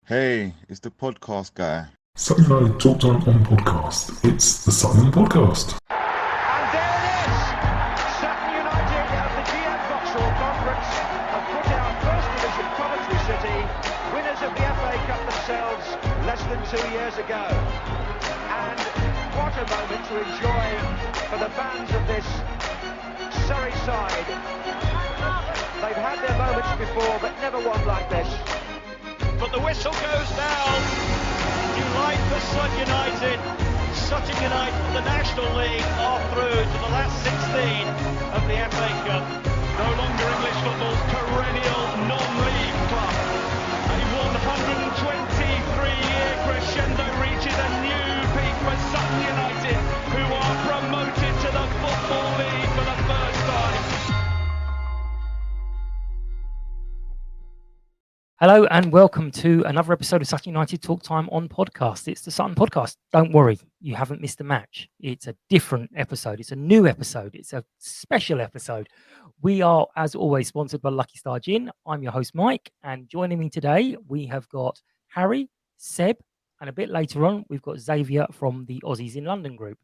Hey, it's the podcast guy. Sutton United Talk Time on podcast. It's the Sutton Podcast. And there it is! Sutton United at the GM Vauxhall Conference have put out First Division Coventry City, winners of the FA Cup themselves less than 2 years ago. And what a moment to enjoy for the fans of this Surrey side. They've had their moments before, but never one like this. But the whistle goes down. Delight for Sutton United. Sutton United from the National League are through to the last 16 of the FA Cup. No longer English football's perennial non-league club. A 123-year crescendo reaches a new peak for Sutton United, who are promoted to the Football League for the first time. Hello and welcome to another episode of Sutton United Talk Time on podcast. It's the Sutton Podcast. Don't worry, you haven't missed a match. It's a different episode. It's a new episode. It's a special episode. We are, as always, sponsored by Lucky Star Gin. I'm your host, Mike, and joining me today, we have got Harry, Seb, and a bit later on, we've got Xavier from the Aussies in London group.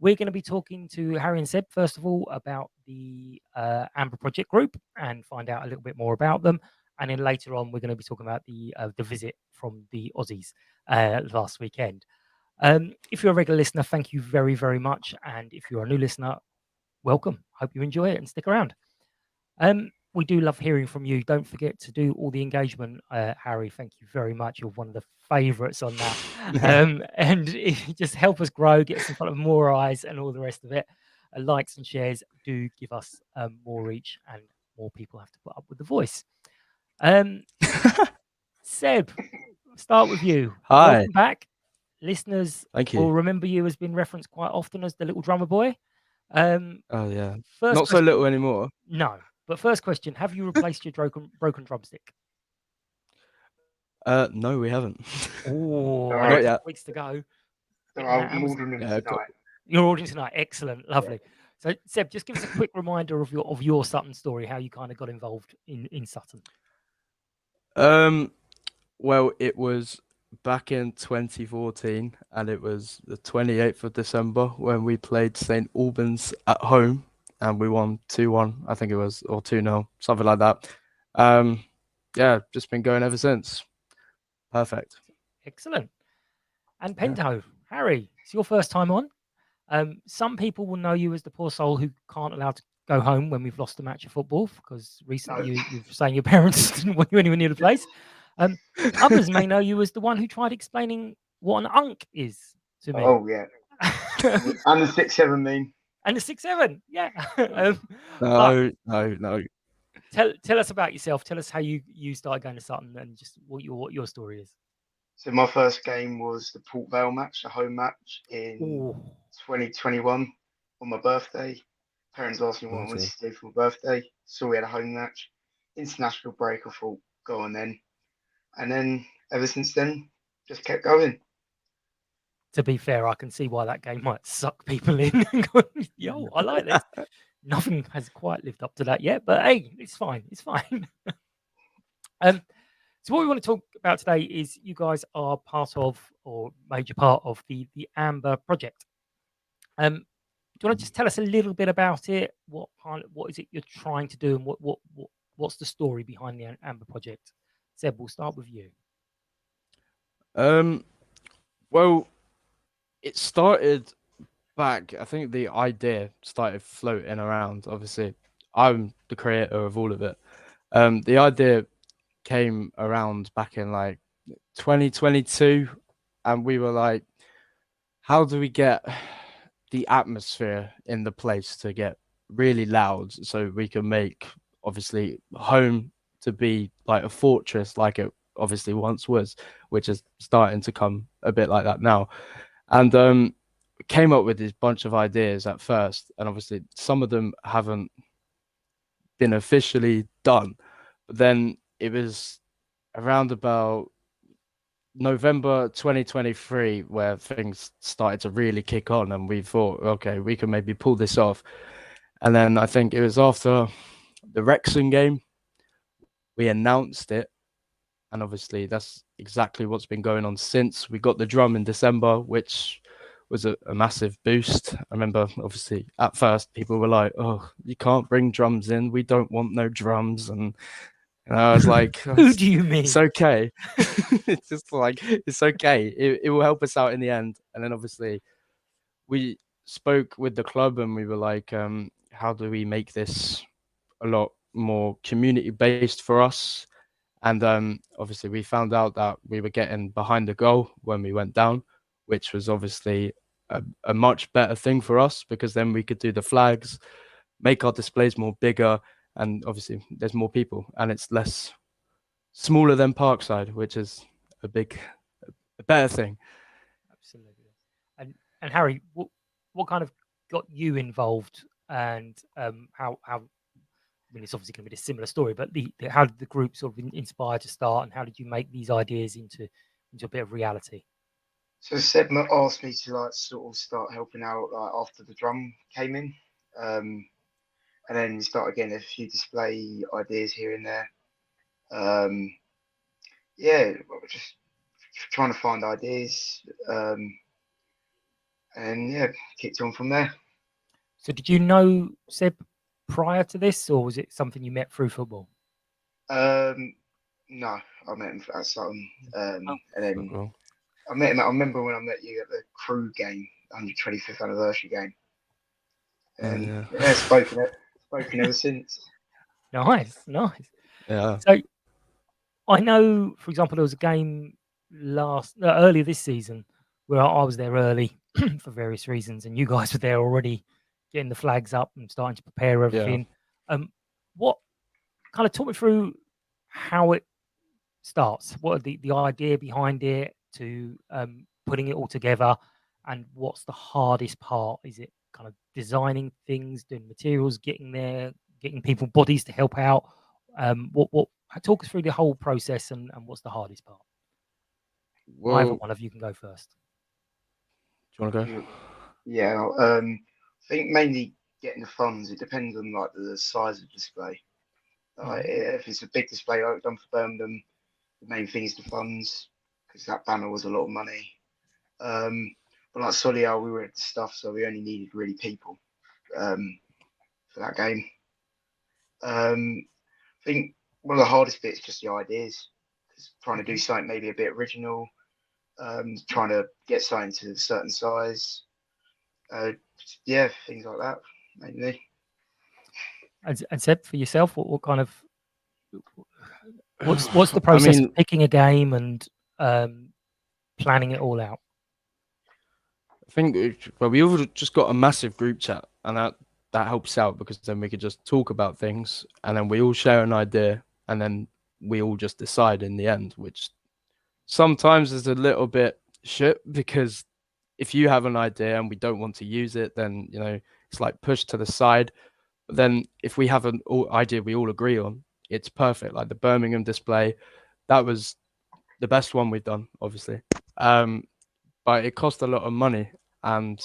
We're going to be talking to Harry and Seb, first of all, about the Amber Project group and find out a little bit more about them. And then later on, we're going to be talking about the visit from the Aussies last weekend. If you're a regular listener, thank you very, very much. And if you're a new listener, welcome. Hope you enjoy it and stick around. We do love hearing from you. Don't forget to do all the engagement, Harry. Thank you very much. You're one of the favourites on that. And just help us grow, get us in front of more eyes and all the rest of it. Likes and shares do give us more reach, and more people have to put up with the voice. Seb, start with you. Hi. Welcome back. Listeners Thank you. will remember you as being referenced quite often as the little drummer boy. Oh yeah. First Not so question, little anymore. no. But first question, have you replaced your broken drumstick? No, we haven't. Oh, Not yet. weeks to go. I'm ordering them tonight. You're ordering tonight. Excellent, lovely. So Seb, just give us a quick reminder of your Sutton story, how you kind of got involved in Sutton. Well, it was back in 2014, and it was the 28th of December when we played St Albans at home, and we won 2-1, I think it was, or 2-0, something like that. Yeah, just been going ever since. Perfect. Excellent. And Pinto, Harry, it's your first time on. Some people will know you as the poor soul who can't allow to go home when we've lost a match of football, because recently you're saying your parents didn't want you anywhere near the place. Others may know you as the one who tried explaining what an unk is to me. Oh yeah, and the 6-7 meme. And the 6-7, yeah. No. Tell us about yourself. Tell us how you started going to Sutton and just what your story is. So my first game was the Port Vale match, a home match in 2021 on my birthday. Parents asked me what I wanted to do for my birthday, so we had a home match. International break, I thought, go on then. And then ever since then, just kept going. To be fair, I can see why that game might suck people in. Yo, I like this. Nothing has quite lived up to that yet, but hey, it's fine. It's fine. So what we want to talk about today is you guys are part of, or major part of, the Amber Project. Do you want to just tell us a little bit about it? What is it you're trying to do, and what's the story behind the Amber Project? Seb, we'll start with you. Well, it started back, I think the idea started floating around. Obviously, I'm the creator of all of it. The idea came around back in like 2022, and we were like, how do we get the atmosphere in the place to get really loud so we can make, obviously, home to be like a fortress like it obviously once was, which is starting to come a bit like that now. And came up with this bunch of ideas at first, and obviously some of them haven't been officially done, but then it was around about November 2023 where things started to really kick on, and we thought, okay, we can maybe pull this off. And then I think it was after the Wrexham game, we announced it, And obviously that's exactly what's been going on since. We got the drum in December, which was a massive boost. I remember obviously at first people were like, "Oh, you can't bring drums in. We don't want no drums." And I was like, Who do you mean? "It's okay." It's just like, it's okay. It will help us out in the end. And then obviously we spoke with the club and we were like, how do we make this a lot more community based for us? And obviously we found out that we were getting behind the goal when we went down, which was obviously a much better thing for us, because then we could do the flags, make our displays more bigger, and obviously there's more people and it's less smaller than Parkside, which is a better thing. Absolutely. And Harry, what kind of got you involved, and how I mean, it's obviously going to be a similar story, but how did the group sort of inspire to start, and how did you make these ideas into a bit of reality? So Seb asked me to like sort of start helping out like after the drum came in, and then start getting a few display ideas here and there. Yeah, just trying to find ideas, and yeah, kicked on from there. So did you know Seb prior to this, or was it something you met through football? No, I met him at Sutton, and then Football. I met him. I remember when I met you at the Crew game, 125th anniversary game, and yeah, spoken ever since. Nice. Yeah. So I know, for example, there was a game earlier this season where I was there early for various reasons, and you guys were there already getting the flags up and starting to prepare everything. What kind of talk me through how it starts? What are the idea behind it, to putting it all together, and what's the hardest part? Is it kind of designing things, doing materials, getting there, getting people bodies to help out? What talk us through the whole process, and what's the hardest part? Either Well, one of you can go first. do you want to go? Yeah, I think mainly getting the funds. It depends on like the size of the display. If it's a big display like done for Birmingham, the main thing is the funds, because that banner was a lot of money. But like Solihull, we were at the stuff, so we only needed really people for that game. I think one of the hardest bits is just the ideas. Trying to do something maybe a bit original, trying to get something to a certain size. Yeah, things like that, mainly. And Seb, for yourself, what kind of what's the process of picking a game and planning it all out? I think we all just got a massive group chat, and that helps out, because then we could just talk about things, and then we all share an idea, and then we all just decide in the end, which sometimes is a little bit shit, because if you have an idea and we don't want to use it, then it's like pushed to the side. But then if we have an idea we all agree on, it's perfect. Like the Birmingham display, that was the best one we've done, obviously. But it cost a lot of money. And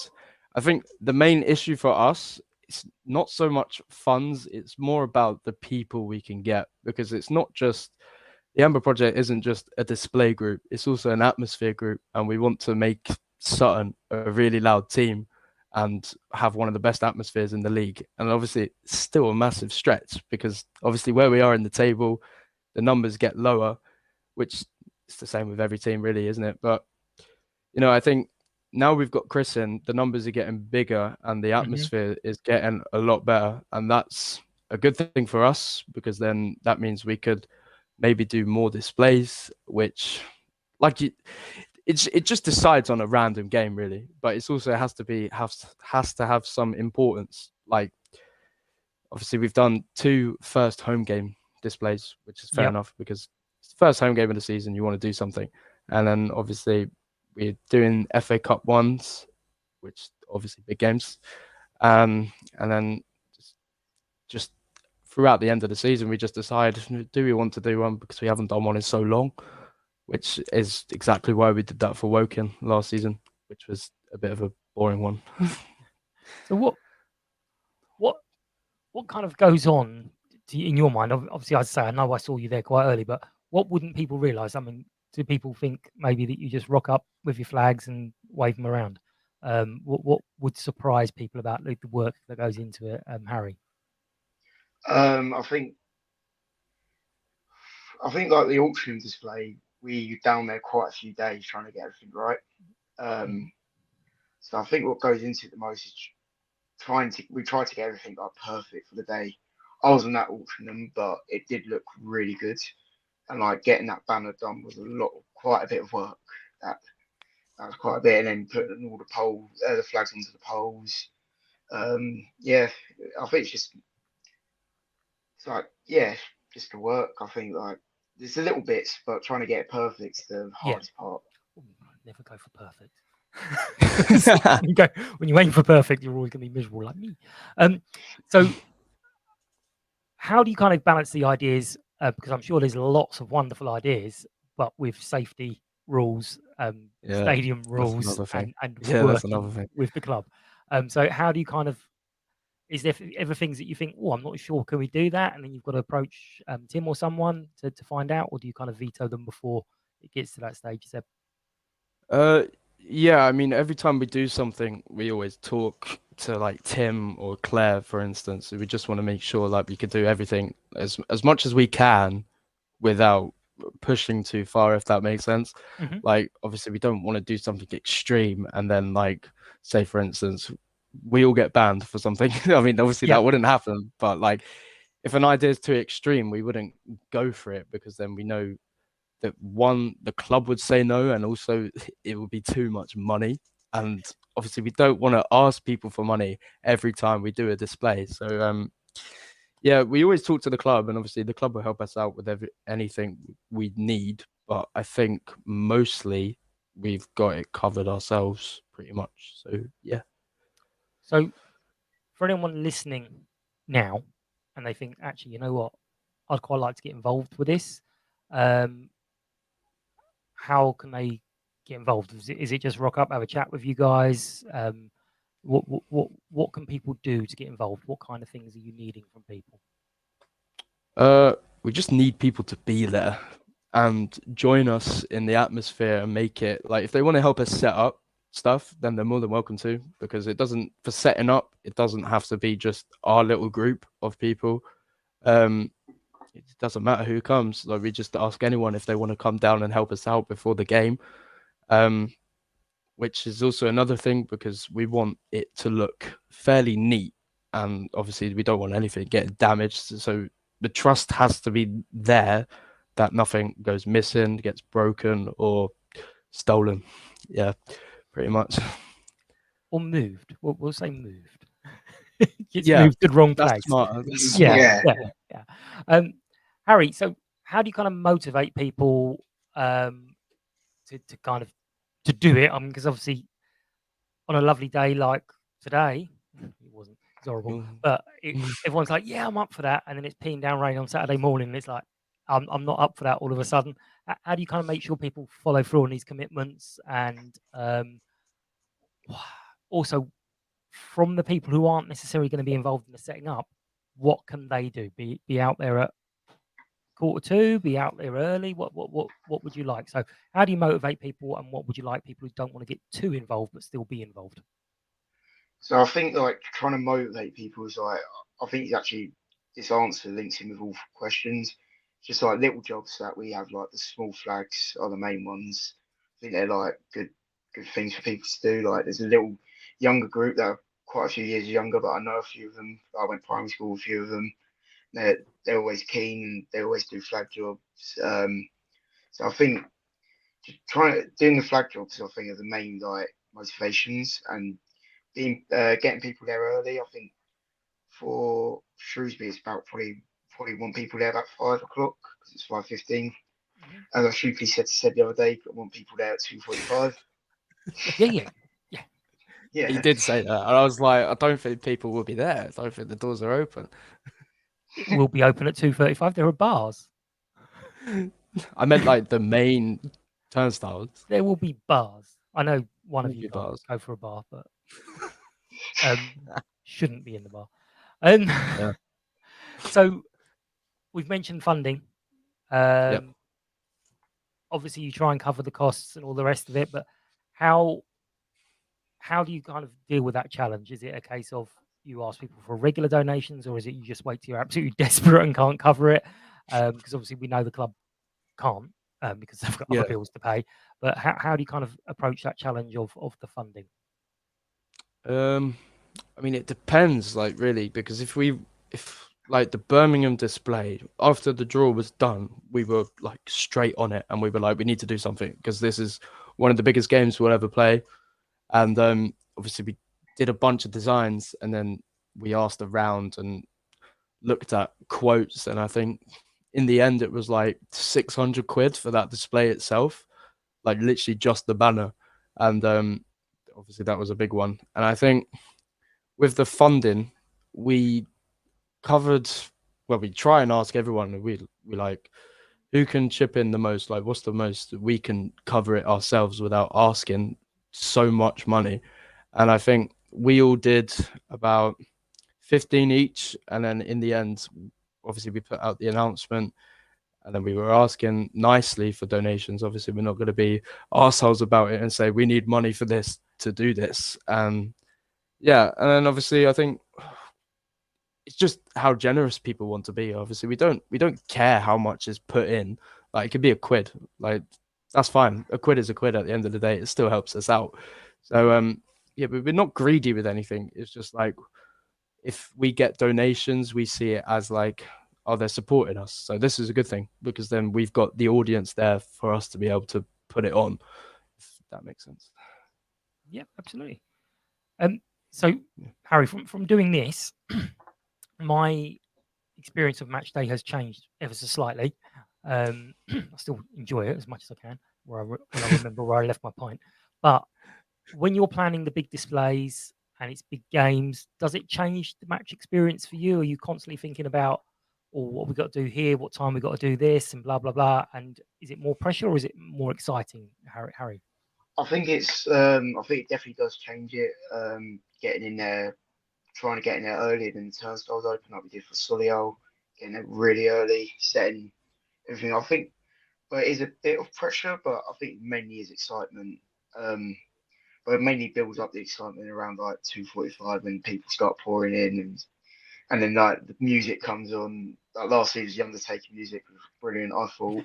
I think the main issue for us is not so much funds, it's more about the people we can get, because it's not just the Amber Project isn't just a display group, it's also an atmosphere group, and we want to make Sutton a really loud team and have one of the best atmospheres in the league. And obviously it's still a massive stretch, because obviously where we are in the table, the numbers get lower, which is the same with every team really, isn't it? But I think now we've got Chris in, the numbers are getting bigger and the atmosphere is getting a lot better, and that's a good thing for us, because then that means we could maybe do more displays, which it just decides on a random game really, but it's also has to have some importance. Like obviously we've done 2 first home game displays, which is fair enough, because it's the first home game of the season, you want to do something. And then obviously we're doing FA Cup ones, which obviously big games, and then just throughout the end of the season we just decide, do we want to do one, because we haven't done one in so long, which is exactly why we did that for Woking last season, which was a bit of a boring one. So what kind of goes on in your mind? Obviously, I'd say I know I saw you there quite early, but what wouldn't people realise? I mean, do people think maybe that you just rock up with your flags and wave them around? What would surprise people about the work that goes into it, Harry? I think like the auction display, we were down there quite a few days trying to get everything right. So I think what goes into it the most is we tried to get everything like perfect for the day. I wasn't at auction, but it did look really good. And like getting that banner done was quite a bit of work. That was quite a bit, and then putting all the flags onto the poles. Yeah, I think it's like just the work. I think like there's the little bits, but trying to get it perfect is the hardest part. Never go for perfect. When you aim for perfect, you're always going to be miserable like me. So how do you kind of balance the ideas? Because I'm sure there's lots of wonderful ideas, but with safety rules, stadium rules, and working with the club. So how do you kind of? Is there ever things that you think, oh, I'm not sure, can we do that? And then you've got to approach Tim or someone to find out, or do you kind of veto them before it gets to that stage, Seb? Yeah, I mean, every time we do something, we always talk to like Tim or Claire, for instance. We just want to make sure like we could do everything as much as we can without pushing too far, if that makes sense. Like, obviously, we don't want to do something extreme and then, like, say, for instance, we all get banned for something. I mean, obviously, that wouldn't happen. But, like, if an idea is too extreme, we wouldn't go for it because then we know that, one, the club would say no, and also it would be too much money. And obviously, we don't want to ask people for money every time we do a display. So, yeah, we always talk to the club, and obviously the club will help us out with anything we need. But I think mostly we've got it covered ourselves pretty much. So, yeah. So for anyone listening now, and they think, actually, you know what, I'd quite like to get involved with this. How can they get involved? Is it just rock up, have a chat with you guys? What can people do to get involved? What kind of things are you needing from people? We just need people to be there and join us in the atmosphere and make it like, if they want to help us set up stuff, then they're more than welcome to, because for setting up, it doesn't have to be just our little group of people. It doesn't matter who comes. Like, we just ask anyone if they want to come down and help us out before the game, which is also another thing, because we want it to look fairly neat, and obviously we don't want anything getting damaged. So the trust has to be there that nothing goes missing, gets broken, or stolen. Yeah, pretty much. Or moved. We'll say moved. It's moved to the wrong place. That's smart. Yeah. Harry, so how do you kind of motivate people to kind of to do it? I mean, because obviously on a lovely day like today, it wasn't, it's horrible, but everyone's like, yeah, I'm up for that, and then it's peeing down rain on Saturday morning, and it's like, I'm not up for that all of a sudden. How do you kind of make sure people follow through on these commitments? And also, from the people who aren't necessarily going to be involved in the setting up, what can they do? Be out there at 1:45, be out there early? What would you like? So how do you motivate people, and what would you like people who don't want to get too involved but still be involved? So I think like trying to motivate people is like, I think actually this answer links in with all questions. Just like little jobs that we have, like the small flags are the main ones. I think they're like good things for people to do. Like there's a little younger group that are quite a few years younger, but I know a few of them. I went primary school with a few of them. They're always keen, and they always do flag jobs. So I think doing the flag jobs, I think, are the main like motivations, and getting people there early. I think for Shrewsbury, it's about probably want people there about 5 o'clock because it's 5:15. As I stupidly said the other day, I want people there at 2:45. Yeah. He did say that, and I was like, I don't think people will be there. I don't think the doors are open. It will be open at 2:35. There are bars. I meant like the main turnstiles. There will be bars. I know one of you go for a bar, but shouldn't be in the bar. So we've mentioned funding. obviously you try and cover the costs and all the rest of it, but how do you kind of deal with that challenge? Is it a case of you ask people for regular donations, or is it you just wait till you're absolutely desperate and can't cover it? Because obviously we know the club can't because they've got other bills to pay. But how do you kind of approach that challenge of the funding? I mean, it depends, like, really, because if like the Birmingham display, after the draw was done, we were like straight on it, and we were like, we need to do something because this is one of the biggest games we'll ever play. And obviously we did a bunch of designs, and then we asked around and looked at quotes, and I think in the end it was like 600 quid for that display itself, like literally just the banner. And obviously that was a big one. And I think with the funding, we covered, well, we try and ask everyone, and we like, who can chip in the most, like what's the most we can cover it ourselves without asking so much money. And I think we all did about 15 each, and then in the end, obviously we put out the announcement, and then we were asking nicely for donations. Obviously we're not going to be arseholes about it and say we need money for this to do this. Yeah, and then obviously I think it's just how generous people want to be. Obviously we don't care how much is put in. Like, it could be a quid, like that's fine. A quid is a quid at the end of the day. It still helps us out. So yeah, but we're not greedy with anything. It's just like, if we get donations, we see it as like, oh, they're supporting us. So this is a good thing, because then we've got the audience there for us to be able to put it on, if that makes sense. Yeah, absolutely. So Harry, from doing this, my experience of match day has changed ever so slightly. I still enjoy it as much as I can, when I remember where I left my pint. But when you're planning the big displays and it's big games, does it change the match experience for you? Are you constantly thinking about, what we got to do here, what time we got to do this, and blah blah blah? And is it more pressure, or is it more exciting, Harry? I think I think it definitely does change it. Getting in there, trying to get in there earlier than the turnstiles open, like we did for Solihull, getting there really early, setting everything. I think, but it is a bit of pressure, but I think mainly is excitement. But it mainly builds up the excitement around like 2:45 when people start pouring in, and then like the music comes on. Like last season's The Undertaker music was brilliant, I thought.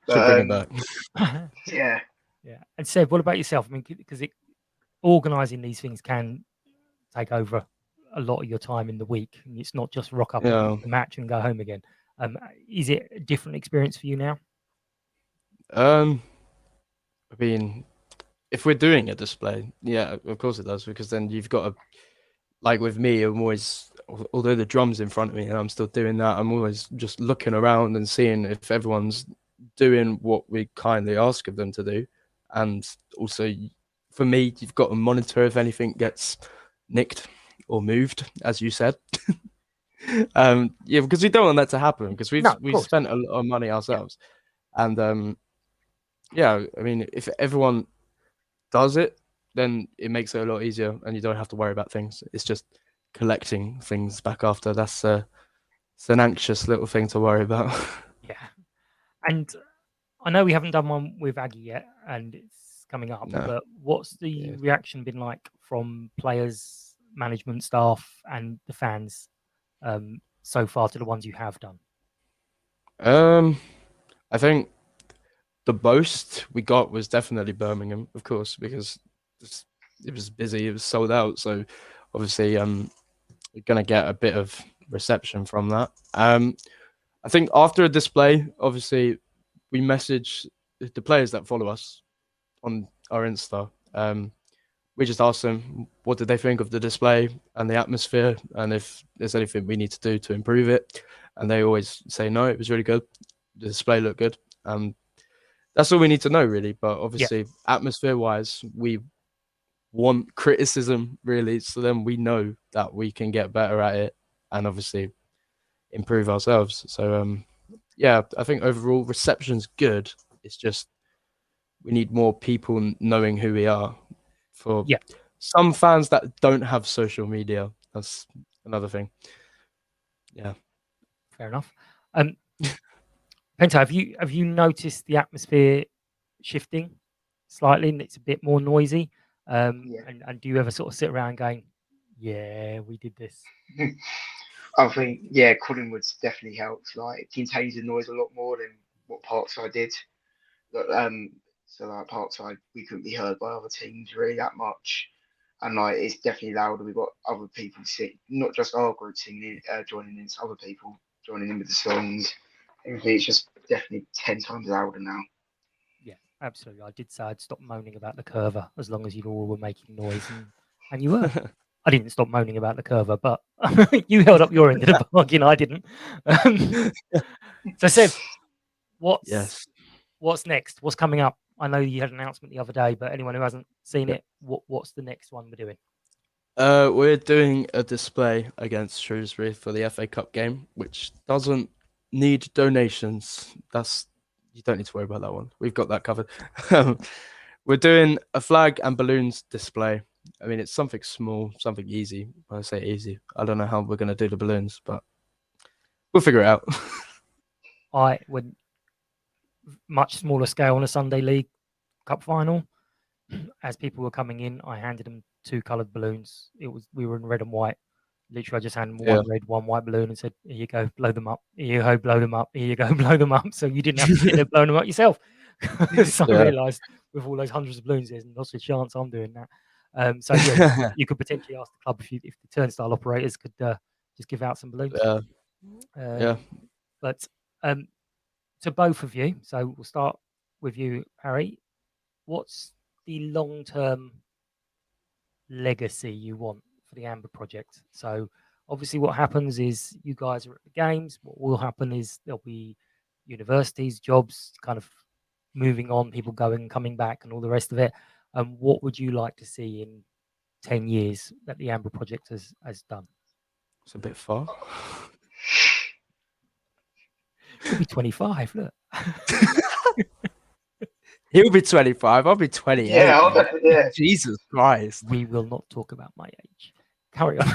Should bring it back. Yeah. Yeah. And Seb, what about yourself? I mean, because organising these things can take over a lot of your time in the week, and it's not just rock up and the match and go home again. Is it a different experience for you now? I mean, if we're doing a display, yeah, of course it does, because then you've got to, like with me, I'm always, although the drum's in front of me and I'm still doing that, I'm always just looking around and seeing if everyone's doing what we kindly ask of them to do. And also, for me, you've got to monitor if anything gets nicked or moved, as you said. Yeah, because we don't want that to happen, because we've spent a lot of money ourselves. Yeah. And yeah, I mean, if everyone does it, then it makes it a lot easier, and you don't have to worry about things. It's just collecting things back after. That's it's an anxious little thing to worry about. Yeah, and I know we haven't done one with Aggie yet, and it's coming up. No. But what's the reaction been like from players, management, staff, and the fans so far to the ones you have done? I think the most we got was definitely Birmingham, of course, because it was busy, it was sold out. So obviously, we're gonna get a bit of reception from that. I think after a display, obviously, we message the players that follow us on our Insta. We just ask them what did they think of the display and the atmosphere, and if there's anything we need to do to improve it. And they always say, no, it was really good. The display looked good. That's all we need to know, really. But obviously, atmosphere-wise, we want criticism, really. So then we know that we can get better at it and obviously improve ourselves. So, yeah, I think overall reception's good. It's just we need more people knowing who we are. For some fans that don't have social media, that's another thing. Yeah. Fair enough. Pento, have you noticed the atmosphere shifting slightly, and it's a bit more noisy? Yeah. And do you ever sort of sit around going, "Yeah, we did this"? I think, yeah, Collingwood's definitely helped. Like, it contains the noise a lot more than what Parkside did. But, so like Parkside, we couldn't be heard by other teams really that much, and like it's definitely louder. We've got other people sing, not just our group singing, joining in, it's other people joining in with the songs. Everything, it's just definitely 10 times louder now. Yeah, absolutely. I did say I'd stop moaning about the curver as long as you all were making noise, and you were. I didn't stop moaning about the curver, but you held up your end of the bargain. I didn't. So, Seb, Yes. what's next? What's coming up? I know you had an announcement the other day, but anyone who hasn't seen it, what's the next one we're doing? We're doing a display against Shrewsbury for the FA Cup game, which doesn't need donations. You don't need to worry about that one. We've got that covered. We're doing a flag and balloons display. I mean, it's something small, something easy. When I say easy, I don't know how we're going to do the balloons, but we'll figure it out. I would much smaller scale on a Sunday League Cup final. As people were coming in, I handed them 2 coloured balloons. We were in red and white. Literally, I just handed them one red, one white balloon and said, "Here you go, blow them up. Here you go, blow them up. Here you go, blow them up." So you didn't have to sit there blowing them up yourself. So I realised with all those hundreds of balloons, there's not a chance I'm doing that. So yeah, you could potentially ask the club if the turnstile operators could just give out some balloons. Yeah. But to both of you, so we'll start with you, Harry. What's the long-term legacy you want for the Amber project? So obviously what happens is you guys are at the games. What will happen is there'll be universities, jobs, kind of moving on, people going and coming back and all the rest of it. What would you like to see in 10 years that the Amber project has done? It's a bit far. Could be 25, look. He'll be 25. I'll be 28. Yeah. Jesus Christ. We will not talk about my age. Carry on.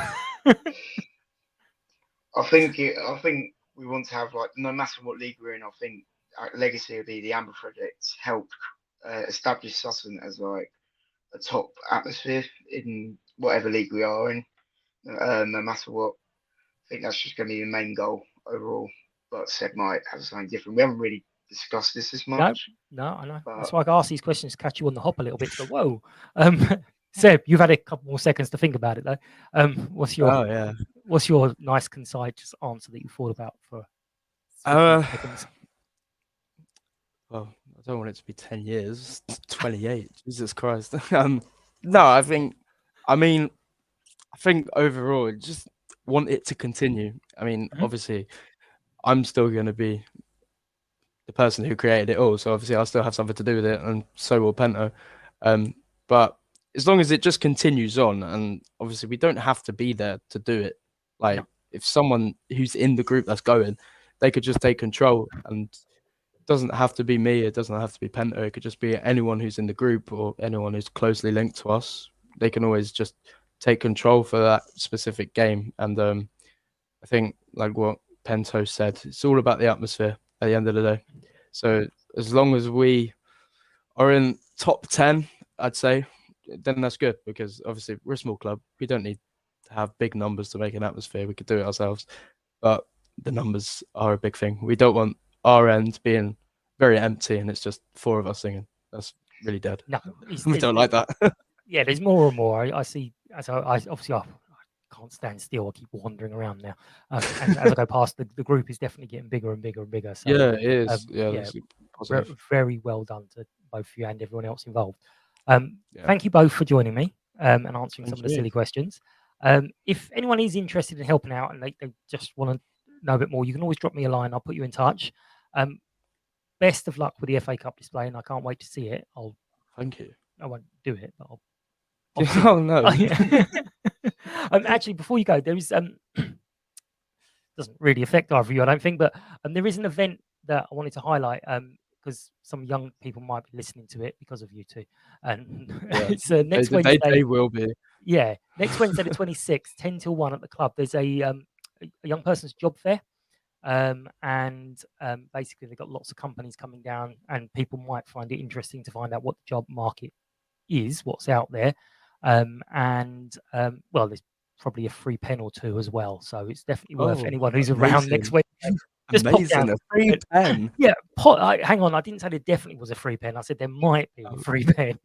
I think we want to have, like, no matter what league we're in, I think our legacy will be the Amber Project helped establish Sutton as like a top atmosphere in whatever league we are in, no matter what. I think that's just going to be the main goal overall. But Seb might have something different. We haven't really discussed this much. No, I know. That's why I ask these questions to catch you on the hop a little bit. So, whoa. Seb, you've had a couple more seconds to think about it, though. What's your nice, concise answer that you thought about for seconds? Well, I don't want it to be 10 years. 28. Jesus Christ. No, I think overall, just want it to continue. I mean, obviously, I'm still going to be the person who created it all, so obviously I'll still have something to do with it, and so will Pento. But as long as it just continues on, and obviously we don't have to be there to do it. Like, if someone who's in the group that's going, they could just take control, and it doesn't have to be me, it doesn't have to be Pento, it could just be anyone who's in the group or anyone who's closely linked to us. They can always just take control for that specific game. And I think, like what Pento said, it's all about the atmosphere at the end of the day. So as long as we are in top 10, I'd say, then that's good, because obviously we're a small club. We don't need to have big numbers to make an atmosphere. We could do it ourselves, but the numbers are a big thing. We don't want our end being very empty and it's just 4 of us singing. That's really dead. No, we don't like that. Yeah, there's more and more. I see. As I can't stand still. I keep wandering around now, and as I go past, the group is definitely getting bigger and bigger and bigger. So, yeah, it is. Very well done to both you and everyone else involved. Thank you both for joining me and answering some of the silly questions. If anyone is interested in helping out and they just want to know a bit more, you can always drop me a line. I'll put you in touch. Best of luck with the FA Cup display, and I can't wait to see it. Thank you. I won't do it, but I'll. Oh no! Actually, before you go, there is doesn't really affect either of you, I don't think, but there is an event that I wanted to highlight because some young people might be listening to it because of you two, and it's next Wednesday. They will be. Yeah, next Wednesday the 26th, 10 till 1 at the club. There's a young person's job fair. Basically they've got lots of companies coming down, and people might find it interesting to find out what the job market is, what's out there. Well, there's probably a free pen or two as well, so it's definitely worth anyone who's around next week. Just pop down. A free pen. Yeah, hang on. I didn't say there definitely was a free pen. I said there might be a free pen.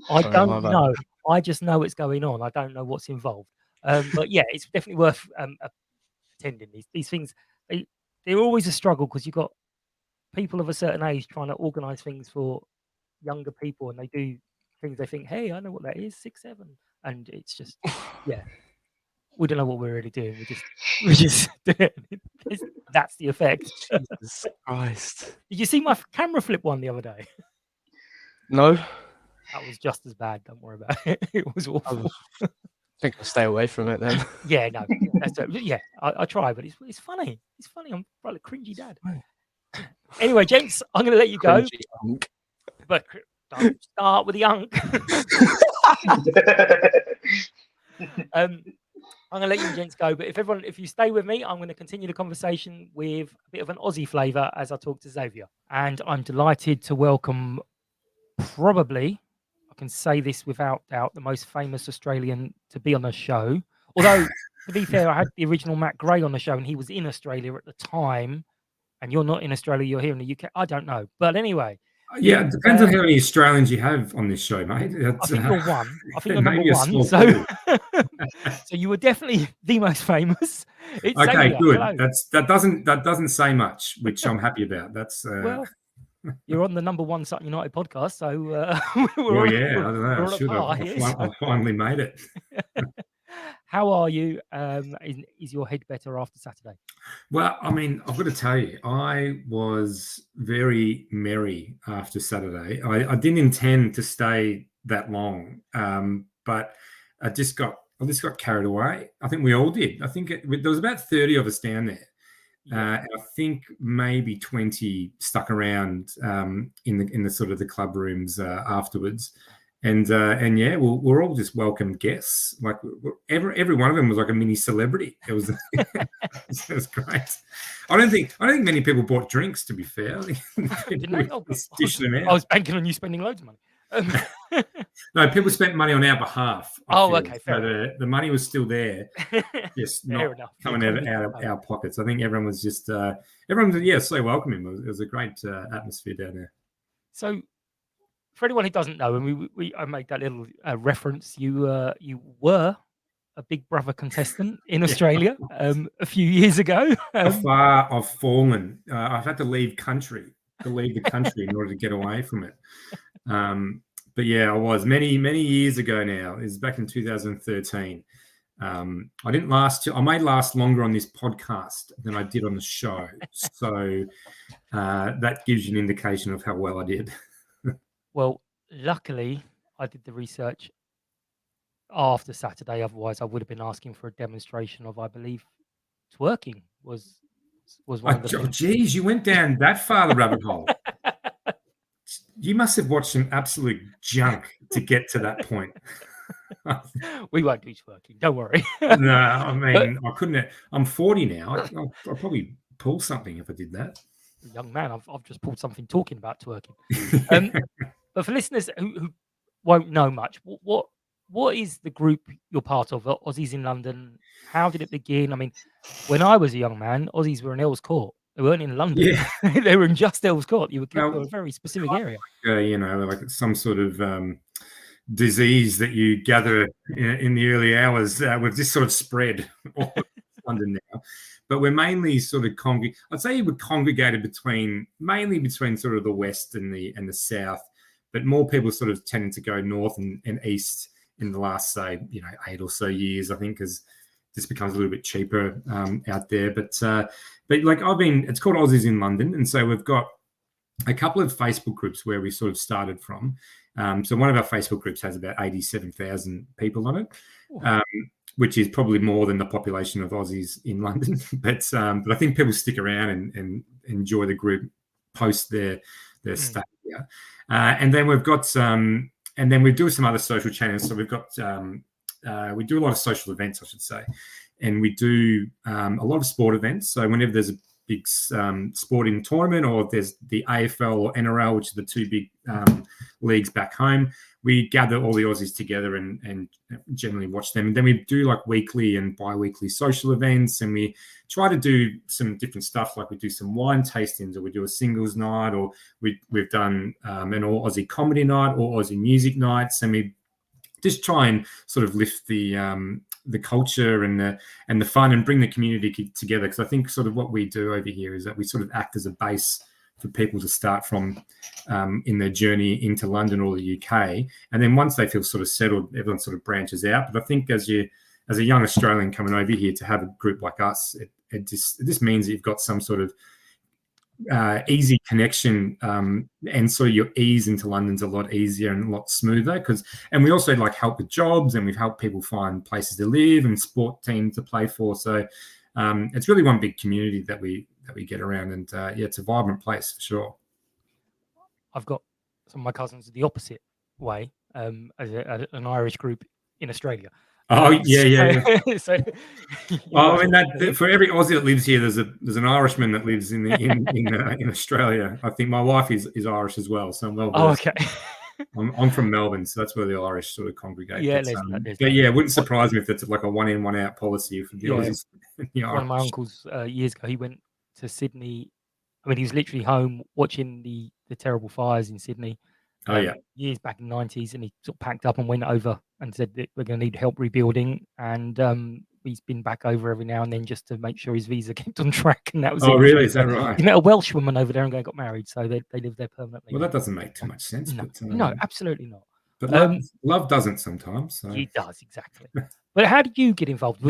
I Sorry, don't my bad. know. I just know it's going on. I don't know what's involved. But yeah, it's definitely worth attending these things. They're always a struggle because you've got people of a certain age trying to organise things for younger people, and they do things they think, hey, I know what that is, 6, 7, and it's just yeah. We don't know what we're really doing. We just do it. That's the effect. Jesus Christ. Did you see my camera flip one the other day? No. That was just as bad. Don't worry about it. It was awful. I think I'll stay away from it then. Yeah, no. I try, but it's funny. It's funny. I'm probably a cringy dad. Anyway, gents, I'm going to let you go. But don't start with the unk. I'm going to let you gents go, but if you stay with me, I'm going to continue the conversation with a bit of an Aussie flavour as I talk to Xavier. And I'm delighted to welcome, probably, I can say this without doubt, the most famous Australian to be on the show. Although, to be fair, I had the original Matt Gray on the show, and he was in Australia at the time. And you're not in Australia, you're here in the UK. I don't know. But anyway. Yeah, it depends on how many Australians you have on this show, mate. I think you're one. I think you're number one. So you were definitely the most famous. It's okay, Xavier. good. Hello. That doesn't say much, which I'm happy about. That's well, you're on the number one Sutton United podcast, so well, yeah, I don't know. I should have. I finally made it. How are you? Is your head better after Saturday? Well, I mean, I've got to tell you, I was very merry after Saturday. I didn't intend to stay that long, but I just got carried away. I think we all did. I think there was about 30 of us down there. And I think maybe 20 stuck around in the sort of the club rooms afterwards. And yeah, we're all just welcome guests. Like every one of them was like a mini celebrity. It was it was great. I don't think many people bought drinks. To be fair, I was banking on you spending loads of money. No, people spent money on our behalf. Okay, fair. So the money was still there, just not coming out of our pockets. I think everyone was just so welcoming. It was a great atmosphere down there. So, for anyone who doesn't know, and I made that little reference, you were a Big Brother contestant in Australia a few years ago. How far I've fallen. I've had to leave the country in order to get away from it. But yeah, I was many years ago now. It was back in 2013. I didn't last. I may last longer on this podcast than I did on the show. So that gives you an indication of how well I did. Well, luckily, I did the research after Saturday. Otherwise, I would have been asking for a demonstration of, I believe, twerking was one of the. Geez, you went down that far the rabbit hole. You must have watched some absolute junk to get to that point. We won't do twerking. Don't worry. No, I mean, I couldn't. I'm 40 now. I'll probably pull something if I did that. Young man, I've just pulled something talking about twerking. But for listeners who won't know much, what is the group you're part of? Aussies in London. How did it begin? I mean, when I was a young man, Aussies were in Earls Court. They weren't in London. Yeah. They were in just Earls Court. You were kept to a very specific area. Like some sort of disease that you gather in the early hours. We've just sort of spread all London now. But we're mainly sort of I'd say we're congregated mainly between sort of the west and the south, but more people sort of tending to go north and east in the last, say, 8 or so years. I think because this becomes a little bit cheaper out there. But like it's called Aussies in London, and so we've got a couple of Facebook groups where we sort of started from. So one of our Facebook groups has about 87,000 people on it. Which is probably more than the population of Aussies in London. But I think people stick around and enjoy the group post their stay here. And then we've got and then we do some other social channels. So we've got we do a lot of social events, I should say, and we do a lot of sport events. So whenever there's big sporting tournament, or there's the AFL or NRL, which are the two big leagues back home, we gather all the Aussies together and generally watch them. And then we do like weekly and bi-weekly social events, and we try to do some different stuff, like we do some wine tastings, or we do a singles night, or we've done an all Aussie comedy night, or Aussie music nights, and we just try and sort of lift the culture and the fun and bring the community together. Because I think sort of what we do over here is that we sort of act as a base for people to start from in their journey into London or the UK. And then once they feel sort of settled, everyone sort of branches out. But I think as a young Australian coming over here, to have a group like us, it just means that you've got some sort of easy connection, and so your ease into London's a lot easier and a lot smoother. And we also like help with jobs, and we've helped people find places to live and sport teams to play for. So it's really one big community that we get around, and it's a vibrant place for sure. I've got some of my cousins the opposite way, as an Irish group in Australia. Oh yeah. So, I mean, that for every Aussie that lives here, there's an Irishman that lives in Australia. I think my wife is Irish as well, so I'm well versed. Oh, okay. I'm from Melbourne, so that's where the Irish sort of congregate. Yeah, it wouldn't surprise me if that's like a one in, one out policy for the Aussies. One of my uncles years ago, he went to Sydney. I mean, he was literally home watching the terrible fires in Sydney. Years back in the 90s, and he sort of packed up and went over and said that we're going to need help rebuilding, and he's been back over every now and then just to make sure his visa kept on track, and that was it. Really? Is that right? He met a Welsh woman over there and got married, so they live there permanently. Well, that doesn't make too much sense. No, absolutely not. But love doesn't sometimes. So. It does, exactly. But how did you get involved?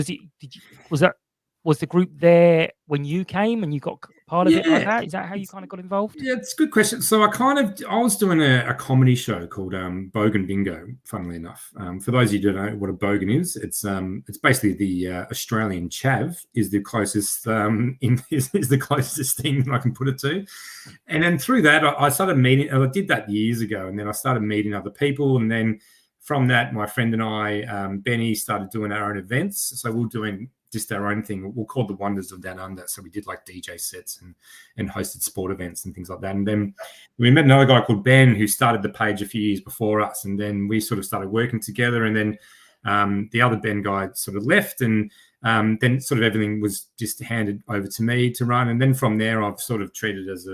Was the group there when you came and you got part of it like that? Is that how you kind of got involved? Yeah, it's a good question. So I was doing a comedy show called Bogan Bingo, funnily enough. For those of you who don't know what a bogan is, it's basically the Australian chav is the closest is the closest thing I can put it to. And then through that, I started meeting. I did that years ago, and then I started meeting other people, and then from that, my friend and I, Benny, started doing our own events. So we were doing just our own thing. We'll call the Wonders of Down Under. So we did like DJ sets and hosted sport events and things like that. And then we met another guy called Ben who started the page a few years before us. And then we sort of started working together. And then the other Ben guy sort of left, and then sort of everything was just handed over to me to run. And then from there, I've sort of treated it as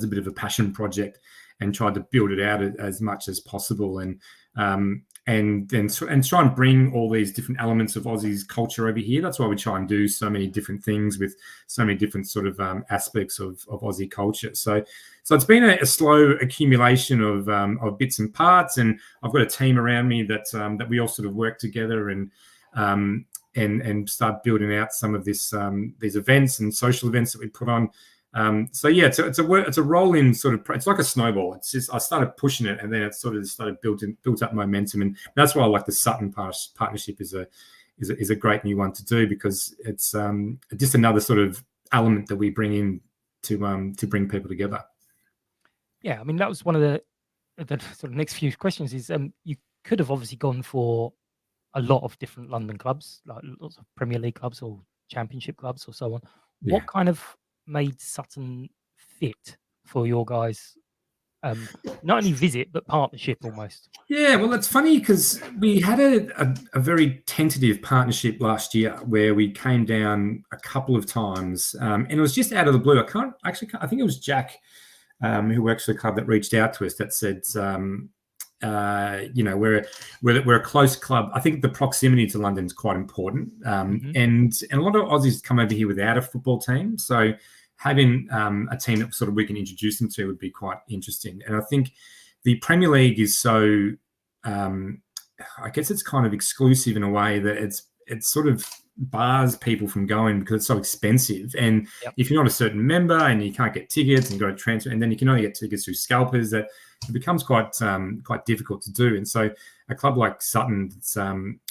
a bit of a passion project and tried to build it out as much as possible. And try and bring all these different elements of Aussie's culture over here. That's why we try and do so many different things with so many different sort of aspects of Aussie culture. So it's been a slow accumulation of bits and parts, and I've got a team around me that we all sort of work together and start building out some of these events and social events that we put on. It's a rolling sort of. It's like a snowball. It's just I started pushing it, and then it sort of started built up momentum, and that's why I like the Sutton partnership is a great new one to do, because it's just another sort of element that we bring in to bring people together. Yeah, I mean that was one of the sort of next few questions. Is you could have obviously gone for a lot of different London clubs, like lots of Premier League clubs or Championship clubs or so on. Yeah. What kind of made Sutton fit for your guys? Not only visit, but partnership almost. Yeah, well, it's funny because we had a very tentative partnership last year where we came down a couple of times, and it was just out of the blue. I think it was Jack, who works for the club, that reached out to us that said, we're a close club. I think the proximity to London is quite important, and a lot of Aussies come over here without a football team, so having a team that sort of we can introduce them to would be quite interesting. And I think the Premier League is so, I guess it's kind of exclusive in a way that it's sort of bars people from going because it's so expensive. And if you're not a certain member and you can't get tickets and you got to transfer, and then you can only get tickets through scalpers, that it becomes quite difficult to do. And so a club like Sutton,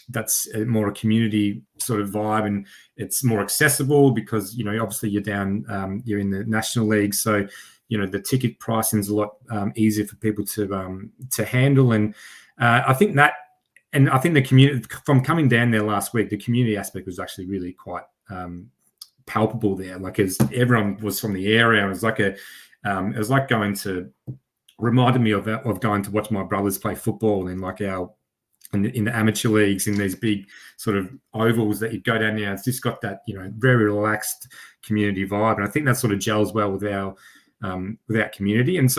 that's more a community sort of vibe, and it's more accessible because, obviously you're down, you're in the National League. So, the ticket pricing is a lot easier for people to handle. And I think the community, from coming down there last week, the community aspect was actually really quite palpable there. Like, as everyone was from the area, it was like going to, reminded me of going to watch my brothers play football in like in the amateur leagues, in these big sort of ovals that you'd go down there. It's just got that, very relaxed community vibe. And I think that sort of gels well with our community. And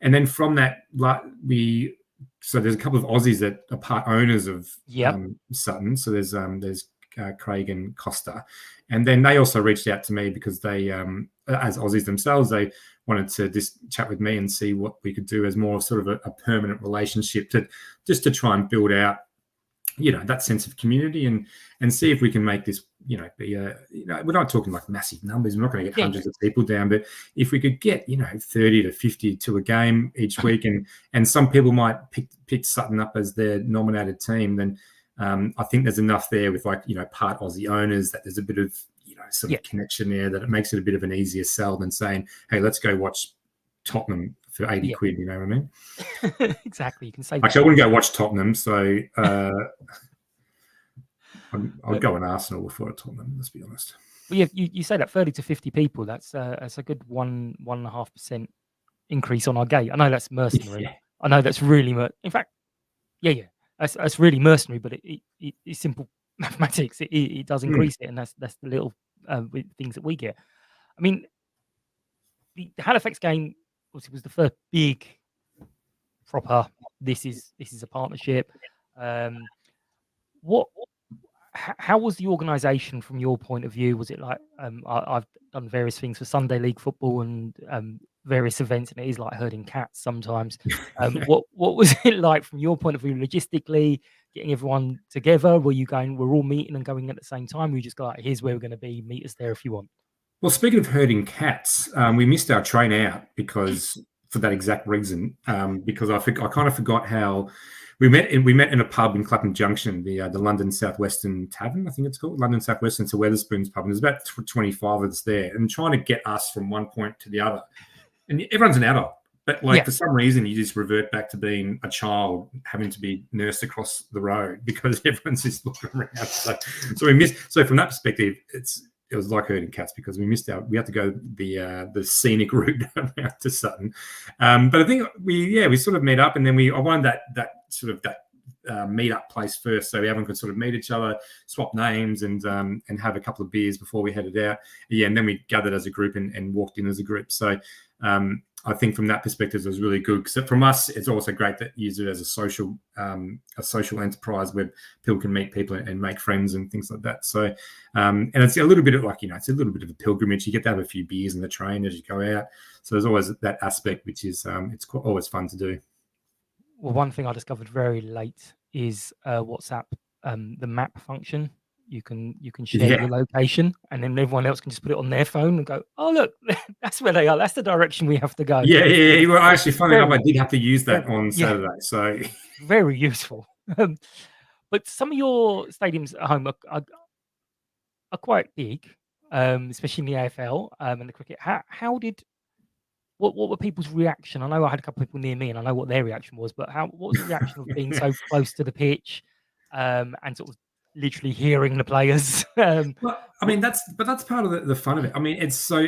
then from that, so there's a couple of Aussies that are part owners of Sutton. So there's Craig and Costa. And then they also reached out to me because they, as Aussies themselves, they wanted to just chat with me and see what we could do as more sort of a permanent relationship to try and build out, that sense of community and see if we can make this, be we're not talking like massive numbers. We're not going to get hundreds of people down, but if we could get, 30 to 50 to a game each week, and some people might pick Sutton up as their nominated team, then I think there's enough there with part Aussie owners that there's a bit of, sort of connection there that it makes it a bit of an easier sell than saying, hey, let's go watch Tottenham for 80 quid, you know what I mean? Exactly. You can say actually, I wouldn't go watch Tottenham, so I'd go on Arsenal before Tottenham, let's be honest. Well, you say that 30 to 50 people, that's a good 1.5% increase on our gate. I know that's mercenary. Yeah. I know that's really in fact, that's really mercenary, but it's simple mathematics. It does increase it, and that's the little things that we get. I mean, the Halifax game obviously was the first big proper. This is a partnership. How was the organisation from your point of view? Was it like I've done various things for Sunday League football and various events, and it is like herding cats sometimes. What was it like from your point of view, logistically, getting everyone together? We're all meeting and going at the same time? We just go, like, here's where we're going to be, meet us there if you want. Well, speaking of herding cats, we missed our train out for that exact reason, because I kind of forgot how we met in a pub in Clapham Junction, the London Southwestern Tavern, I think it's called, London Southwestern. It's a Wetherspoons pub, and there's about 25 of us there, and trying to get us from one point to the other. And everyone's an adult, but for some reason you just revert back to being a child having to be nursed across the road because everyone's just looking around. So we missed. So from that perspective, it was like herding cats because we missed out. We had to go the scenic route out to Sutton, but I think we sort of met up, and then I wanted that meet up place first, so everyone could sort of meet each other, swap names, and have a couple of beers before we headed out. And then we gathered as a group and walked in as a group. So I think from that perspective, it was really good. Because from us, it's also great that you use it as a social enterprise where people can meet people and make friends and things like that. So, and it's a little bit of it's a little bit of a pilgrimage. You get to have a few beers in the train as you go out. So there's always that aspect, which is always fun to do. Well, one thing I discovered very late is WhatsApp, the map function. You can share your location, and then everyone else can just put it on their phone and go, oh, look, that's where they are. That's the direction we have to go. Yeah. Well, actually, funny enough, I did have to use that on Saturday. So very useful. But some of your stadiums at home are quite big, especially in the AFL and the cricket. What were people's reaction? I know I had a couple of people near me, and I know what their reaction was. But what was the reaction of being so close to the pitch and sort of literally hearing the players? Well, I mean, that's part of the fun of it. I mean, it's so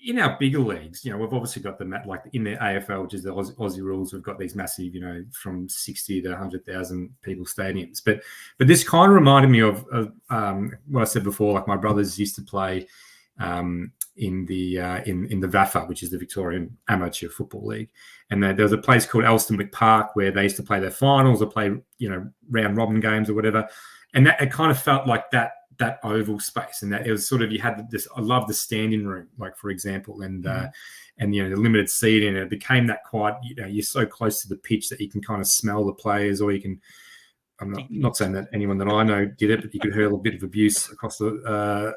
in our bigger leagues, we've obviously got like in the AFL, which is the Aussie rules. We've got these massive, from 60 to 100,000 people stadiums. But this kind of reminded me of what I said before. Like my brothers used to play in the VAFA, which is the Victorian Amateur Football League, and there was a place called Elstonwick Park where they used to play their finals or play round robin games or whatever, and that it kind of felt like that oval space, and that it was sort of, you had this. I love the standing room, like for example, and the limited seating, and it became that quite. You're so close to the pitch that you can kind of smell the players, or you can. I'm not saying that anyone that I know did it, but you could hurl a bit of abuse across the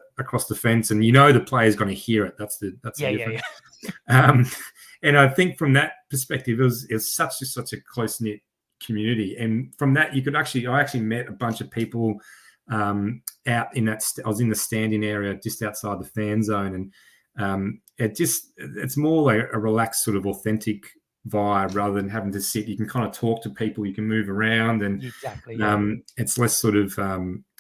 fence, and the player's going to hear it. That's the difference. Yeah. And I think from that perspective, it was such a close knit community, and from that I actually met a bunch of people out in that. I was in the standing area just outside the fan zone, and it's more like a relaxed sort of authentic vibe rather than having to sit. You can kind of talk to people, you can move around, and exactly, it's less sort of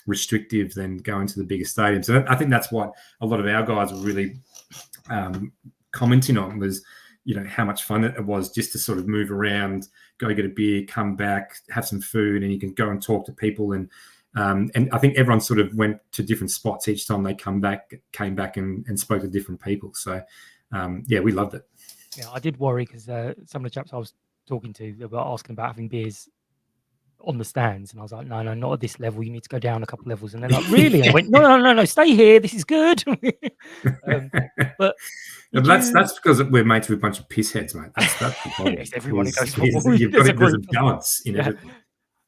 restrictive than going to the bigger stadium. So I think that's what a lot of our guys were really commenting on was, how much fun it was just to sort of move around, go get a beer, come back, have some food, and you can go and talk to people. And I think everyone sort of went to different spots each time they came back and spoke to different people. So, we loved it. Yeah, I did worry because some of the chaps I was talking to, they were asking about having beers on the stands, and I was like, no, not at this level. You need to go down a couple levels. And they're like, really? I went, no, stay here. This is good. But that's because we're mates with a bunch of pissheads, mate. That's the problem. Yes, everyone who goes to football. There's a balance in it.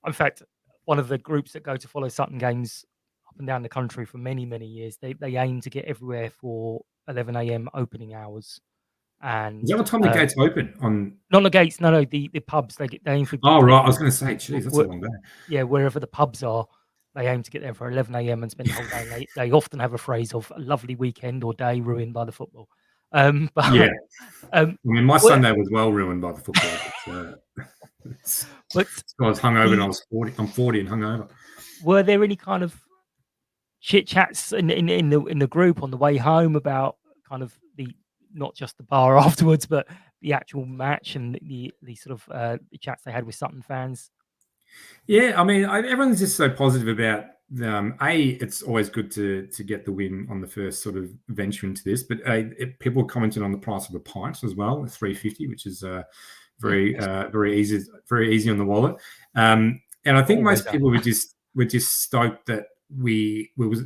In fact, one of the groups that go to follow Sutton games up and down the country for many, many years, they aim to get everywhere for 11 a.m. opening hours. And is that what time the gates open on? Not the gates, no, the pubs. They aim for. Oh right, I was going to say, geez, that's a long day. Yeah, wherever the pubs are, they aim to get there for 11 a.m. and spend the whole day. They often have a phrase of a lovely weekend or day ruined by the football. But yeah, I mean, my Sunday was well ruined by the football. But I was hungover and I was 40. I'm 40 and hungover. Were there any kind of chit chats in the group on the way home about kind of the not just the bar afterwards, but the actual match and the sort of the chats they had with Sutton fans? Yeah, I mean, everyone's just so positive about it's always good to get the win on the first sort of venture into this, but people commented on the price of a pint as well, $3.50, which is very easy on the wallet. And I think most people were just stoked that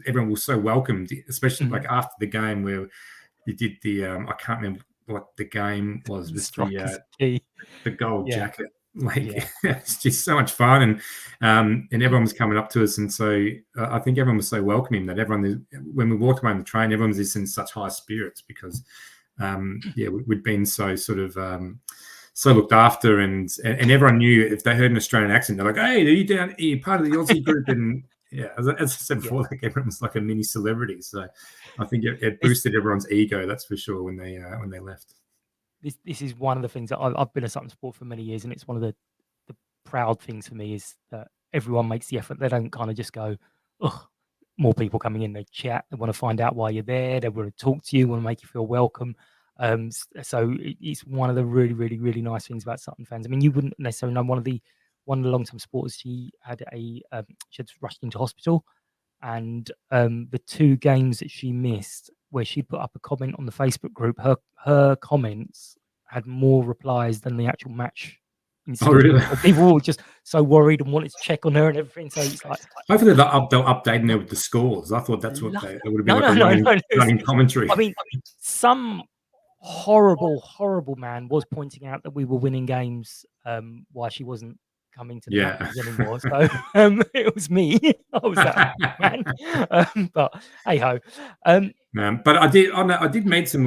everyone was so welcomed, especially like after the game where you did the I can't remember what the game was, the gold jacket. It's just so much fun, and everyone was coming up to us, and so I think everyone was so welcoming that everyone, when we walked away on the train, everyone was just in such high spirits because we'd been so sort of so looked after, and everyone knew if they heard an Australian accent, they're like, "Hey, are you part of the Aussie group?" And as I said before, like everyone was like a mini celebrity. So I think it boosted everyone's ego, that's for sure, when they left. This is one of the things that I've been a Sutton supporter for many years, and it's one of the proud things for me is that everyone makes the effort. They don't kind of just go, "Oh, more people coming in." They chat. They want to find out why you're there. They want to talk to you. Want to make you feel welcome. So it's one of the really, really, really nice things about Sutton fans. I mean, you wouldn't necessarily know one of the long-term supporters. She had she had rushed into hospital, and the 2 games that she missed, where she put up a comment on the Facebook group, her comments had more replies than the actual match. Oh, really? People were just so worried and wanted to check on her and everything. So it's like, hopefully they'll update her with the scores. I thought that's what it would have been running commentary. I mean, some horrible man was pointing out that we were winning games while she wasn't coming to the matches anymore. So it was me. I was that man. But hey ho. But I did meet some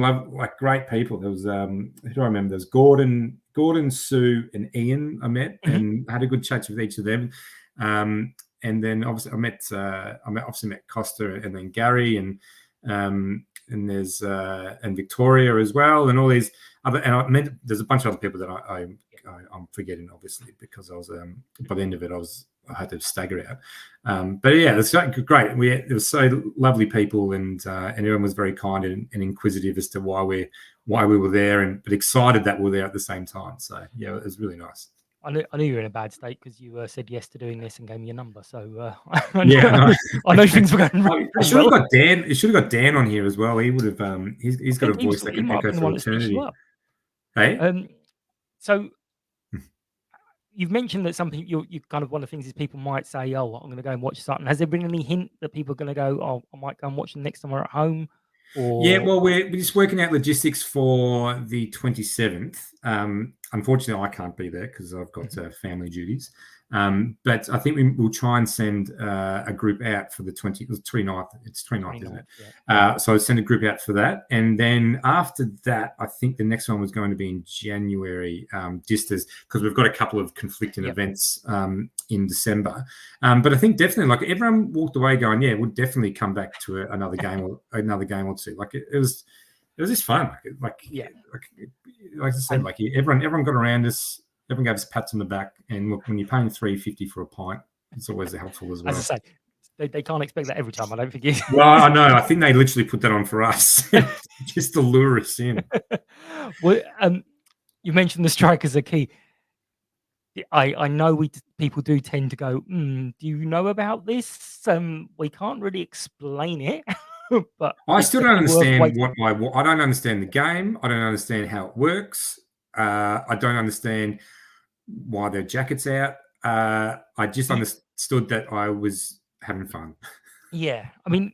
great people. There was who do I remember? There was Gordon, Sue, and Ian. I met and had a good chat with each of them. And then obviously I met Costa and then Gary and there's and Victoria as well, and all these other. And I met there's a bunch of other people that I'm forgetting, obviously, because I was by the end of it I had to stagger out. But yeah, it's great. There were so lovely people, and everyone was very kind and inquisitive as to why we were there, but excited that we were there at the same time. So yeah, it was really nice. I knew you were in a bad state because you said yes to doing this and gave me your number. So I know things were going wrong. I should have got Dan. You should have got Dan on here as well. He would have. He's got a voice that can echo for eternity. Hey. So you've mentioned that some people, you kind of one of the things is people might say, "Oh, I'm going to go and watch Sutton." Has there been any hint that people are going to go, "Oh, I might go and watch them next time we're at home"? Or... Yeah, well, we're just working out logistics for the 27th. Unfortunately, I can't be there because I've got family duties. But I think we'll try and send a group out for the 29th. It's 29th, isn't it? Yeah. So I'll send a group out for that. And then after that, I think the next one was going to be in January, just because we've got a couple of conflicting events in December. But I think definitely, like, everyone walked away going, yeah, we'll definitely come back to another game or two. Like it was just fun. Like I said, like everyone got around us. Everyone gave us pats on the back, and look, when you're paying $3.50 for a pint, it's always helpful as well. As I say, they can't expect that every time. I don't think. It... Well, I know. I think they literally put that on for us, just to lure us in. Well, you mentioned the strikers are key. I know people do tend to go, do you know about this? We can't really explain it, but I still don't understand I don't understand the game. I don't understand how it works. I don't understand why their jackets out. I just understood that I was having fun. Yeah, I mean,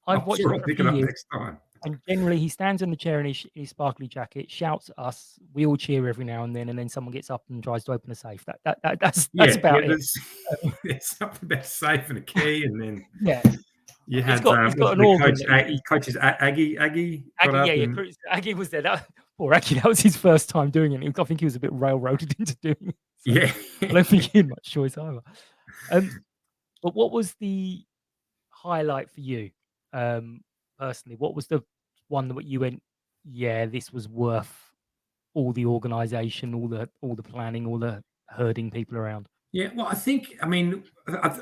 I've watched sure it I'll for pick a it few up years, next time. and generally he stands in the chair in his sparkly jacket, shouts at us. We all cheer every now and then someone gets up and tries to open a safe. That's about it. There's something about a safe and a key, and then you had he's got an organ. Coaches Aggie got up. Aggie was there. Poor Aggie, that was his first time doing it. I think he was a bit railroaded into doing it. So yeah, I don't think he had much choice either. But what was the highlight for you personally? What was the one that you went, yeah, this was worth all the organisation, all the planning, all the herding people around? Yeah, well, I mean,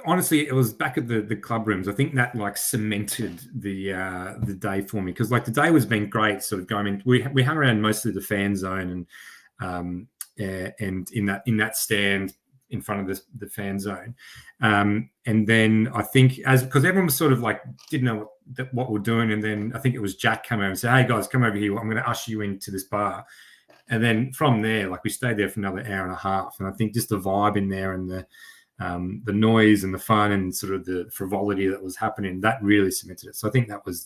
honestly, it was back at the club rooms. I think that like cemented the day for me, because like the day was been great. Sort of going in, we hung around mostly the fan zone and in that stand in front of the fan zone, and then I think because everyone was sort of like didn't know what we're doing, and then I think it was Jack come over and said, "Hey guys, come over here. I'm going to usher you into this bar." And then from there, like we stayed there for another hour and a half, and I think just the vibe in there and the noise and the fun and sort of the frivolity that was happening, that really cemented it. So I think that was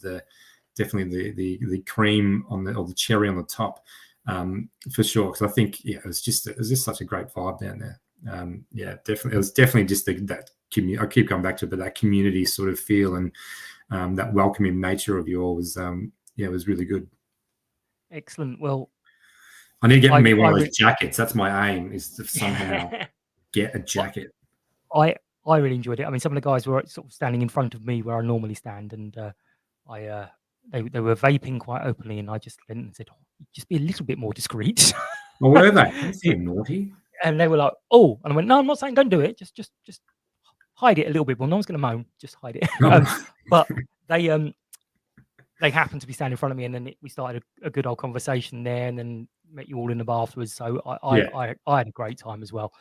definitely the cream or the cherry on the top, for sure. Because I think it was just such a great vibe down there. Definitely, it was definitely just that community. I keep coming back to it, but that community sort of feel and that welcoming nature of you all was it was really good. Excellent. Well, I need to get me one of those jackets. That's my aim, is to somehow get a jacket. I really enjoyed it. I mean, some of the guys were sort of standing in front of me where I normally stand, and they were vaping quite openly, and I just went and said, just be a little bit more discreet. Well, were they? That's so naughty. And they were like, oh, and I went, no, I'm not saying don't do it. Just hide it a little bit. Well, no one's going to moan. Just hide it. But they happened to be standing in front of me, and then we started a good old conversation there, and then met you all in the bar afterwards. So I had a great time as well.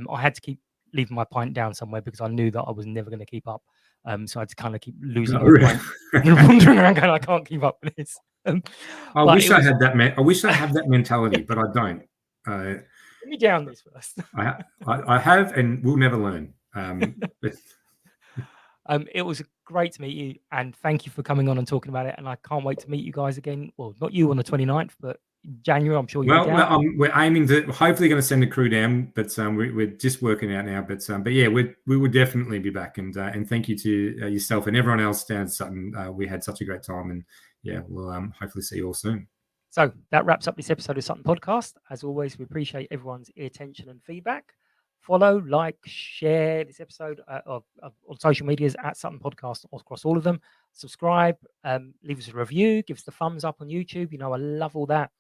I had to keep leaving my pint down somewhere because I knew that I was never going to keep up. So I had to kind of keep losing my pint and wandering around going, I can't keep up with this. I wish I had that. I wish I had that mentality, but I don't. Let me down this first. I have, and will never learn. It was great to meet you, and thank you for coming on and talking about it. And I can't wait to meet you guys again. Well, not you on the 29th, but in January, I'm sure you'll be down. We're aiming to, hopefully going to send the crew down, but we're just working out now. But yeah, we will definitely be back. And thank you to yourself and everyone else down at Sutton. We had such a great time, and yeah, we'll hopefully see you all soon. So that wraps up this episode of Sutton Podcast. As always, we appreciate everyone's attention and feedback. Follow, like, share this episode on social medias at Sutton Podcast across all of them. Subscribe, leave us a review, give us the thumbs up on YouTube. You know, I love all that.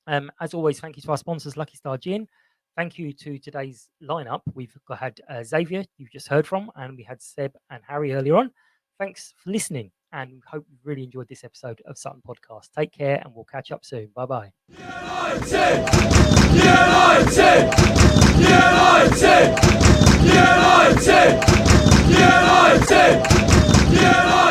As always, thank you to our sponsors, Lucky Star Gin. Thank you to today's lineup. We've had Xavier, you've just heard from, and we had Seb and Harry earlier on. Thanks for listening, and we hope you really enjoyed this episode of Sutton Podcast. Take care, and we'll catch up soon. Bye-bye. United! United! United! United! United! United!